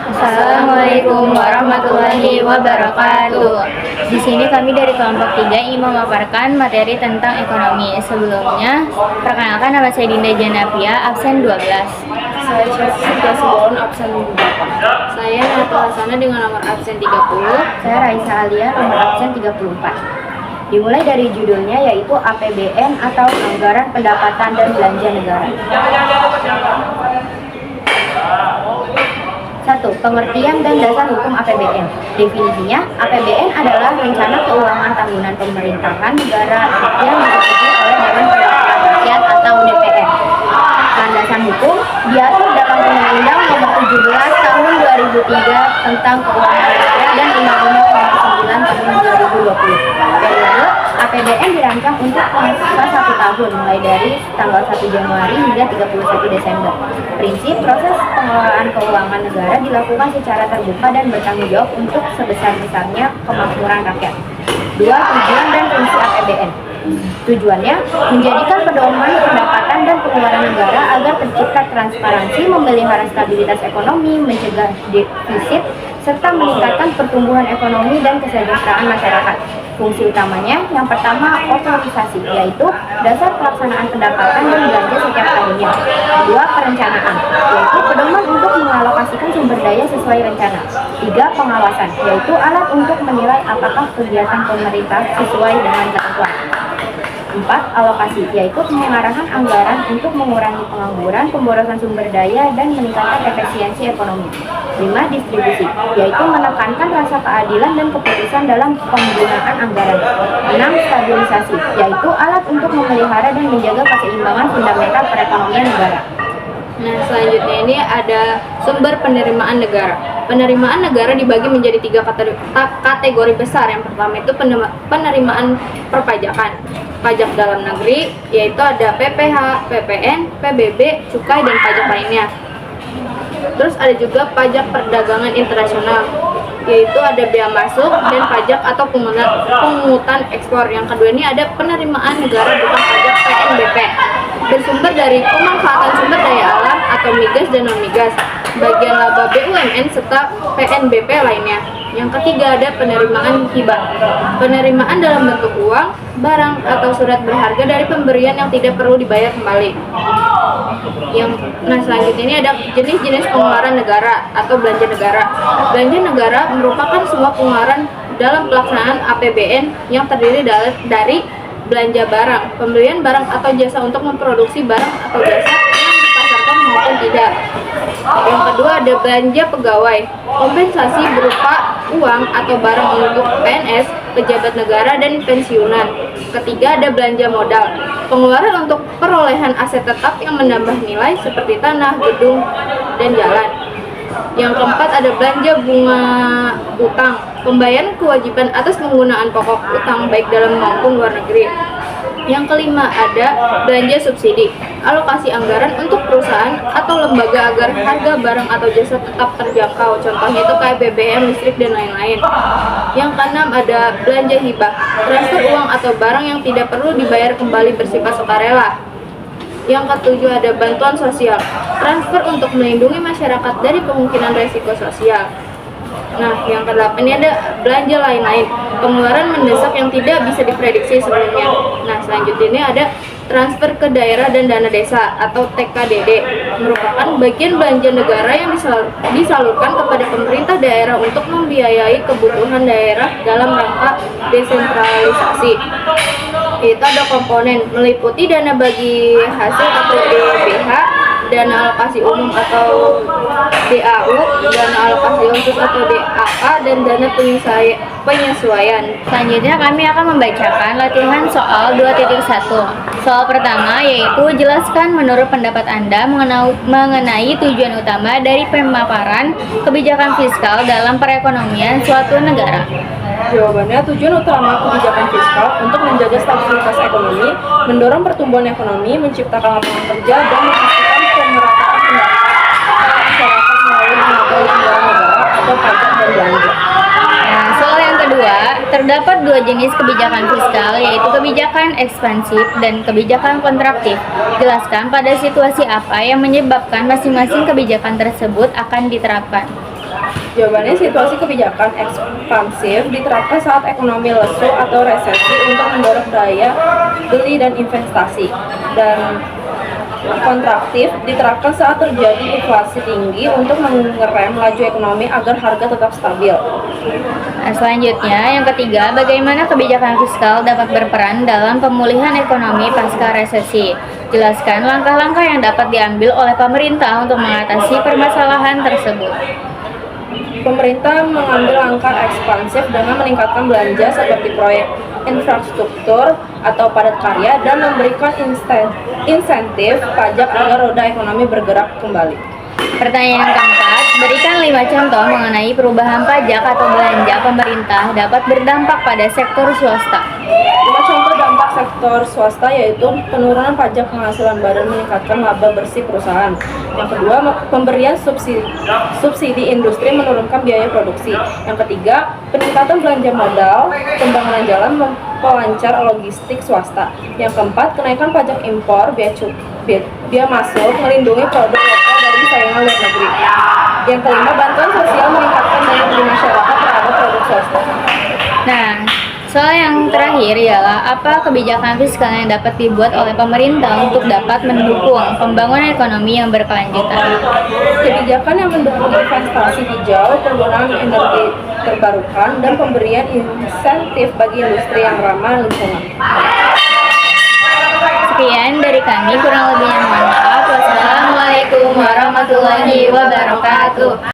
Assalamualaikum warahmatullahi wabarakatuh. Di sini kami dari kelompok 3 ingin memaparkan materi tentang ekonomi. Sebelumnya, perkenalkan nama saya Dinda Janapia, absen 12. Saya Syafisah Sibon, absen 8. Saya Natul Hasana dengan nomor absen 30. Saya Raisa Alia, nomor absen 34. Dimulai dari judulnya yaitu APBN atau Anggaran Pendapatan dan Belanja Negara. 1. Pengertian dan dasar hukum APBN. Definisinya, APBN adalah rencana keuangan tahunan pemerintahan negara yang disetujui oleh Dewan Perwakilan Rakyat atau DPR. Landasan hukum diatur dalam Undang-Undang Nomor 17 Tahun 2003 tentang Keuangan Negara dan Undang-Undang Nomor 9 Tahun 2020. Periode APBN dirancang untuk masa 1 tahun mulai dari tanggal 1 Januari hingga 31 Desember. Prinsip proses pengelolaan keuangan negara dilakukan secara terbuka dan bertanggung jawab untuk sebesar-besarnya kemakmuran rakyat. 2. Tujuan dan fungsi APBN. Tujuannya menjadikan pedoman pendapatan dan pengeluaran negara agar tercipta transparansi, memelihara stabilitas ekonomi, mencegah defisit, serta meningkatkan pertumbuhan ekonomi dan kesejahteraan masyarakat. Fungsi utamanya yang pertama otorisasi, yaitu dasar pelaksanaan pendapatan dan belanja setiap tahunnya. 2. Perencanaan, yaitu pedoman untuk mengalokasikan sumber daya sesuai rencana. 3. Pengawasan, yaitu alat untuk menilai apakah kegiatan pemerintah sesuai dengan ketentuan. 4. Alokasi, yaitu pengarahan anggaran untuk mengurangi pengangguran, pemborosan sumber daya, dan meningkatkan efisiensi ekonomi. 5. Distribusi, yaitu menekankan rasa keadilan dan keputusan dalam penggunaan anggaran. 6. Stabilisasi, yaitu alat untuk memelihara dan menjaga keseimbangan fundamental perekonomian negara. Nah, selanjutnya ini ada sumber penerimaan negara. Penerimaan negara dibagi menjadi 3 kategori besar. Yang pertama itu penerimaan perpajakan. Pajak dalam negeri, yaitu ada PPH, PPN, PBB, cukai, dan pajak lainnya. Terus ada juga pajak perdagangan internasional, yaitu ada bea masuk dan pajak atau pungutan ekspor. Yang kedua ini ada penerimaan negara bukan pajak PNBP, bersumber dari pemanfaatan sumber daya alam atau migas dan non-migas, bagian laba BUMN serta PNBP lainnya. Yang ketiga ada penerimaan hibah, penerimaan dalam bentuk uang, barang atau surat berharga dari pemberian yang tidak perlu dibayar kembali. Selanjutnya ini ada jenis-jenis pengeluaran negara atau belanja negara. Belanja negara merupakan semua pengeluaran dalam pelaksanaan APBN yang terdiri dari belanja barang, pembelian barang atau jasa untuk memproduksi barang atau jasa yang dipasarkan maupun tidak. Yang kedua ada belanja pegawai, kompensasi berupa uang atau barang untuk PNS, pejabat negara, dan pensiunan. Ketiga ada belanja modal, pengeluaran untuk perolehan aset tetap yang menambah nilai seperti tanah, gedung, dan jalan. Yang keempat ada belanja bunga utang, pembayaran kewajiban atas penggunaan pokok utang baik dalam maupun luar negeri. Yang kelima ada belanja subsidi, alokasi anggaran untuk perusahaan atau lembaga agar harga barang atau jasa tetap terjangkau, contohnya itu kayak BBM, listrik, dan lain-lain. Yang keenam ada belanja hibah, transfer uang atau barang yang tidak perlu dibayar kembali bersifat sukarela. Yang ketujuh ada bantuan sosial, transfer untuk melindungi masyarakat dari kemungkinan resiko sosial. Nah, yang kedelapan ini ada belanja lain-lain, pengeluaran mendesak yang tidak bisa diprediksi sebelumnya. Nah, selanjutnya ini ada transfer ke daerah dan dana desa atau TKDD, merupakan bagian belanja negara yang disalurkan kepada pemerintah daerah untuk membiayai kebutuhan daerah dalam rangka desentralisasi. Itu ada komponen meliputi dana bagi hasil atau DBH, dana alokasi umum atau DAU, dana alokasi khusus atau DAK, dan dana penyesuaian. Selanjutnya kami akan membacakan latihan soal 2.1. Soal pertama yaitu jelaskan menurut pendapat Anda mengenai tujuan utama dari pemaparan kebijakan fiskal dalam perekonomian suatu negara. Jawabannya, tujuan utama kebijakan fiskal untuk menjaga stabilitas ekonomi, mendorong pertumbuhan ekonomi, menciptakan lapangan kerja, dan memastikan pemerataan pendapatan masyarakat melalui pengadaan anggaran negara atau pajak dan belanja. Nah, soal yang kedua, terdapat 2 jenis kebijakan fiskal, yaitu kebijakan ekspansif dan kebijakan kontraktif. Jelaskan pada situasi apa yang menyebabkan masing-masing kebijakan tersebut akan diterapkan. Jawabannya, situasi kebijakan ekspansif diterapkan saat ekonomi lesu atau resesi untuk mendorong daya beli dan investasi. Dan kontraktif diterapkan saat terjadi inflasi tinggi untuk mengerem laju ekonomi agar harga tetap stabil. Nah, selanjutnya, yang ketiga, bagaimana kebijakan fiskal dapat berperan dalam pemulihan ekonomi pasca resesi? Jelaskan langkah-langkah yang dapat diambil oleh pemerintah untuk mengatasi permasalahan tersebut. Pemerintah mengambil langkah ekspansif dengan meningkatkan belanja seperti proyek infrastruktur atau padat karya dan memberikan insentif pajak agar roda ekonomi bergerak kembali. Pertanyaan yang keempat, berikan 5 contoh mengenai perubahan pajak atau belanja pemerintah dapat berdampak pada sektor swasta. 5 contoh dampak sektor swasta yaitu penurunan pajak penghasilan badan meningkatkan laba bersih perusahaan. Yang kedua, pemberian subsidi industri menurunkan biaya produksi. Yang ketiga, peningkatan belanja modal, pembangunan jalan memperlancar logistik swasta. Yang keempat, kenaikan pajak impor biaya masuk melindungi produk lokal dari saingan luar negeri. Yang kelima, bantuan sosial meningkatkan daya beli masyarakat terhadap produk swasta. Nah, soal yang terakhir ialah apa kebijakan fiskal yang dapat dibuat oleh pemerintah untuk dapat mendukung pembangunan ekonomi yang berkelanjutan. Kebijakan yang mendukung investasi hijau, penggunaan energi terbarukan, dan pemberian insentif bagi industri yang ramah lingkungan. Sekian dari kami, kurang lebihnya mohon maaf. Wassalamualaikum warahmatullahi wabarakatuh.